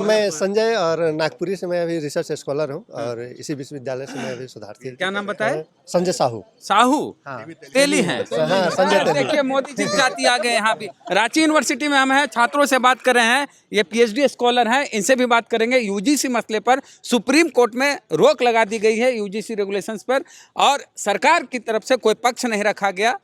मैं संजय और नागपुरी से मैं अभी रिसर्च स्कॉलर हूँ और इसी विश्वविद्यालय से मैं अभी शोधार्थी। क्या नाम बताए? संजय साहू। साहू हाँ। तेली हैं। हाँ, संजय तेली। देखिए मोदी जी जाति आ गए यहाँ पे। रांची यूनिवर्सिटी में हम हैं, छात्रों से बात कर रहे हैं। ये पीएचडी स्कॉलर हैं, इनसे भी बात करेंगे। यूजीसी मसले पर सुप्रीम कोर्ट में रोक लगा दी गई है यूजीसी रेगुलेशंस पर, और सरकार की तरफ से कोई पक्ष नहीं रखा गया।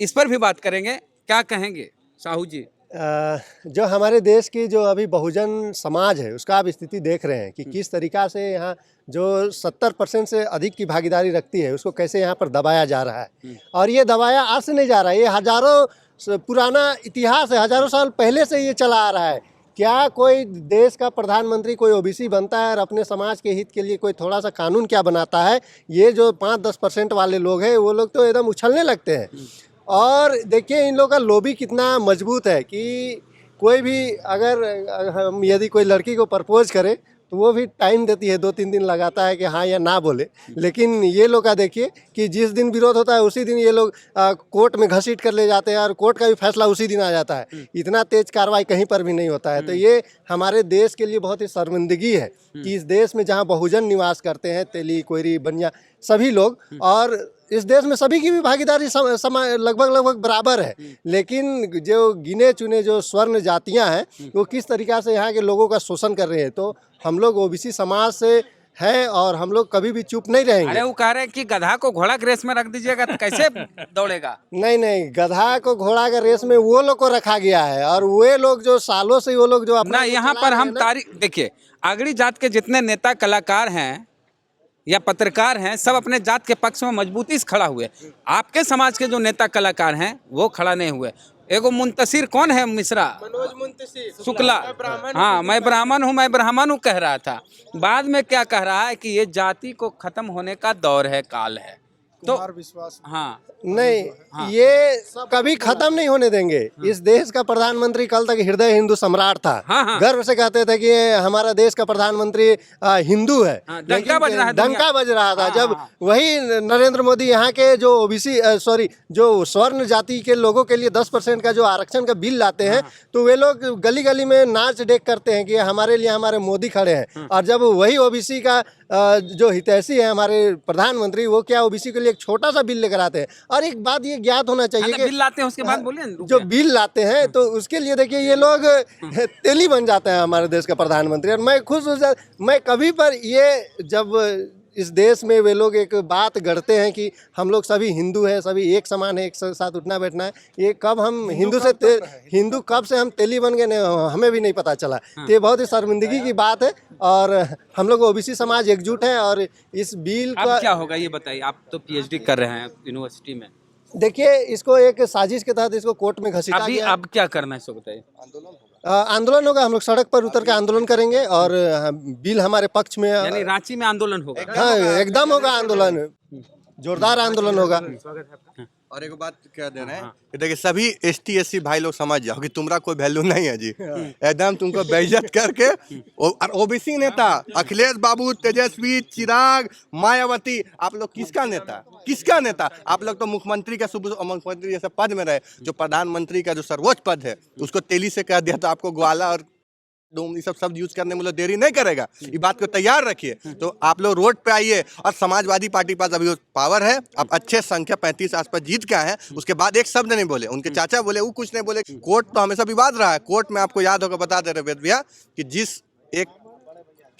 इस पर भी बात करेंगे। क्या कहेंगे साहू जी? जो हमारे देश की जो अभी बहुजन समाज है उसका आप स्थिति देख रहे हैं कि किस तरीक़ा से यहाँ जो 70% से अधिक की भागीदारी रखती है उसको कैसे यहाँ पर दबाया जा रहा है। और ये दबाया आज से नहीं जा रहा है, ये हजारों पुराना इतिहास है, हजारों साल पहले से ये चला आ रहा है। क्या कोई देश का प्रधानमंत्री कोई ओबीसी बनता है और अपने समाज के हित के लिए कोई थोड़ा सा कानून क्या बनाता है, ये जो 5-10% वाले लोग हैं वो लोग तो एकदम उछलने लगते हैं। और देखिए इन लोगों का लॉबी कितना मजबूत है कि कोई भी अगर हम यदि कोई लड़की को प्रपोज करे तो वो भी टाइम देती है, 2-3 दिन लगाता है कि हाँ या ना बोले। लेकिन ये लोग का देखिए कि जिस दिन विरोध होता है उसी दिन ये लोग कोर्ट में घसीट कर ले जाते हैं और कोर्ट का भी फैसला उसी दिन आ जाता है। इतना तेज कार्रवाई कहीं पर भी नहीं होता है। तो ये हमारे देश के लिए बहुत ही शर्मिंदगी है कि इस देश में जहाँ बहुजन निवास करते हैं, तेली, कोयरी, बनिया सभी लोग, और इस देश में सभी की भी भागीदारी लगभग बराबर है, लेकिन जो गिने चुने जो स्वर्ण जातियां हैं वो किस तरीक़ा से यहाँ के लोगों का शोषण कर रहे हैं। तो हम लोग ओबीसी समाज से है और हम लोग कभी भी चुप नहीं रहेंगे। अरे वो कह रहे हैं कि गधा को घोड़ा के रेस में रख दीजिएगा तो कैसे दौड़ेगा? नहीं, गधा को घोड़ा के रेस में वो लोग को रखा गया है और वे लोग जो सालों से वो लोग जो अपना यहाँ पर हम तारीख देखिए, अगड़ी जात के जितने नेता कलाकार हैं या पत्रकार हैं सब अपने जात के पक्ष में मजबूती से खड़ा हुए। आपके समाज के जो नेता कलाकार हैं वो खड़ा नहीं हुए। एगो मुंतशिर कौन है, मिश्रा मनोज मुंतशिर शुक्ला, हाँ मैं ब्राह्मण हूँ कह रहा था। बाद में क्या कह रहा है कि ये जाति को खत्म होने का दौर है, काल है। तो विश्वास हाँ नहीं, ये कभी खत्म नहीं होने देंगे। इस देश का प्रधानमंत्री कल तक हृदय हिंदू सम्राट था। गर्व से कहते थे कि हमारा देश का प्रधानमंत्री हिंदू है। डंका बज रहा था जब वही नरेंद्र मोदी यहाँ के जो ओबीसी जो स्वर्ण जाति के लोगों के लिए 10% का जो आरक्षण का बिल लाते हैं तो वे लोग गली गली में नाच डेक करते हैं कि हमारे लिए हमारे मोदी खड़े हैं। और जब वही ओबीसी का जो हितैषी है हमारे प्रधानमंत्री, वो क्या ओबीसी के लिए एक छोटा सा बिल लेकर आते हैं। और एक बात ये ज्ञात होना चाहिए कि बिल लाते हैं उसके बाद बोलिए जो बिल लाते हैं तो उसके लिए देखिए ये लोग तेली बन जाते हैं हमारे देश का प्रधानमंत्री। और मैं खुश मैं कभी पर ये जब इस देश में वे लोग एक बात गढ़ते हैं कि हम लोग सभी हिंदू हैं, सभी एक समान है, एक साथ उठना बैठना है, ये कब हम हिंदू कब से हम तेली बन गए हमें भी नहीं पता चला। तो ये बहुत ही शर्मिंदगी की बात है और हम लोग ओबीसी समाज एकजुट है। और इस बिल का क्या होगा ये बताइए, आप तो पीएचडी कर रहे हैं यूनिवर्सिटी में। देखिए इसको एक साजिश के तहत इसको कोर्ट में घसीटा गया। अब क्या करना है इसको बताइए? आंदोलन होगा, हम लोग सड़क पर उतर के आंदोलन करेंगे और बिल हमारे पक्ष में, यानी रांची में आंदोलन होगा। हाँ एकदम होगा आंदोलन, जोरदार आंदोलन होगा। और एक बात कह दे रहे हैं कि देखिए सभी एसटी एससी भाई लोग समझ जाओ कि तुम्हारा कोई वैल्यू नहीं है जी। एकदम तुमको बेइज्जत करके और ओबीसी नेता अखिलेश बाबू, तेजस्वी, चिराग, मायावती, आप लोग किसका नेता? आप लोग तो मुख्यमंत्री मुख्यमंत्री जैसे पद में रहे। जो प्रधानमंत्री का जो सर्वोच्च पद है उसको तेली से कह दिया तो आपको ग्वाला और ये सब शब्द यूज करने में देरी नहीं करेगा। ये बात को तैयार रखिए। तो आप लोग रोड पे आइए। और समाजवादी पार्टी पास अभी पावर है, अब अच्छे संख्या 35 आसपास जीत के आए हैं, उसके बाद एक शब्द नहीं बोले। उनके चाचा बोले, वो कुछ नहीं बोले। कोर्ट तो हमेशा विवाद रहा है। कोर्ट में आपको याद होगा, बता दे रहे वेद भैया कि जिस एक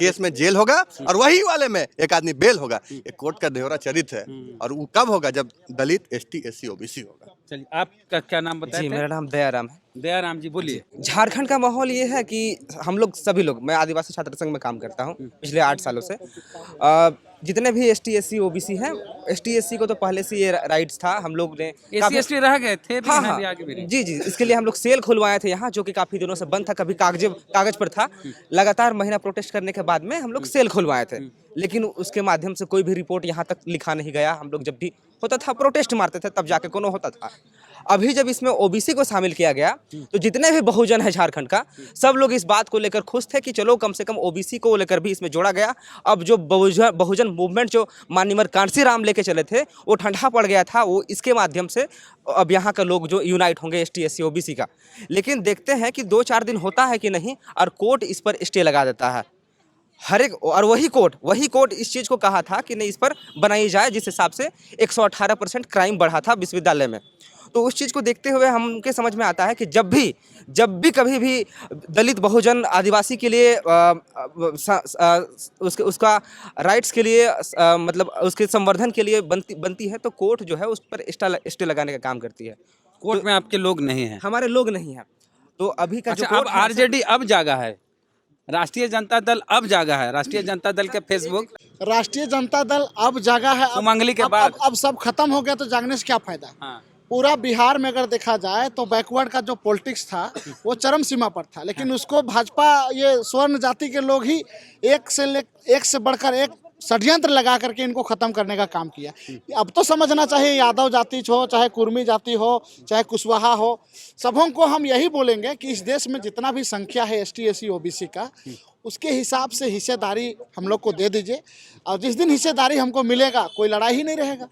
केस में जेल होगा और वही वाले में एक आदमी बेल होगा। ये कोर्ट का दोहरा चरित्र है। और वो कब होगा? जब दलित, एसटी, एससी, ओबीसी होगा। चलिए, आपका क्या नाम बताएं? जी मेरा नाम दयाराम है। दयाराम जी बोलिए। झारखंड का माहौल ये है कि हम लोग सभी लोग, मैं आदिवासी छात्र संघ में काम करता हूँ पिछले 8 सालों से। जितने भी एसटी एससी ओबीसी हैं, एसटी एससी को तो पहले से ये राइट्स था। हम लोग ने एससी एसटी रह गए थे। हाँ, जी, इसके लिए हम लोग सेल खुलवाए थे यहाँ, जो कि काफी दिनों से बंद था। कभी कागज पर था। लगातार महीना प्रोटेस्ट करने के बाद में हम लोग सेल खुलवाए थे, लेकिन उसके माध्यम से कोई भी रिपोर्ट यहाँ तक लिखा नहीं गया। हम लोग जब भी होता था प्रोटेस्ट मारते थे, तब जाके कोनो होता था। अभी जब इसमें ओबीसी को शामिल किया गया तो जितने भी बहुजन है झारखंड का सब लोग इस बात को लेकर खुश थे कि चलो कम से कम ओबीसी को लेकर भी इसमें जोड़ा गया। अब जो बहुजन मूवमेंट जो माननीय कांसी राम लेके चले थे वो ठंडा पड़ गया था, वो इसके माध्यम से अब यहाँ का लोग जो यूनाइट होंगे एसटी एससी ओबीसी का। लेकिन देखते हैं कि 2-4 दिन होता है कि नहीं और कोर्ट इस पर स्टे लगा देता है हर एक, और वही कोर्ट इस चीज़ को कहा था कि नहीं इस पर बनाई जाए, जिस हिसाब से 118% क्राइम बढ़ा था विश्वविद्यालय में। तो उस चीज़ को देखते हुए हमके समझ में आता है कि जब भी कभी भी दलित बहुजन आदिवासी के लिए उसका राइट्स के लिए मतलब उसके संवर्धन के लिए बनती है तो कोर्ट जो है उस पर स्टे लगाने का काम करती है। कोर्ट में आपके लोग नहीं हैं? हमारे लोग नहीं हैं। तो अभी का जो अच्छा, अब आरजेडी अब जागा है, राष्ट्रीय जनता दल अब जागा है, राष्ट्रीय जनता दल के फेसबुक, राष्ट्रीय जनता दल अब जागा है। सुमंगली के बाद अब सब खत्म हो गया तो जागने से क्या फायदा। हाँ। पूरा बिहार में अगर देखा जाए तो बैकवर्ड का जो पॉलिटिक्स था वो चरम सीमा पर था, लेकिन उसको भाजपा ये स्वर्ण जाति के लोग ही एक से बढ़कर एक षड्यंत्र लगा करके इनको खत्म करने का काम किया। अब तो समझना चाहिए यादव जाति हो चाहे कुर्मी जाति हो चाहे कुशवाहा हो, सबों को हम यही बोलेंगे कि इस देश में जितना भी संख्या है एसटी एससी ओबीसी का उसके हिसाब से हिस्सेदारी हम लोग को दे दीजिए, और जिस दिन हिस्सेदारी हमको मिलेगा कोई लड़ाई ही नहीं रहेगा।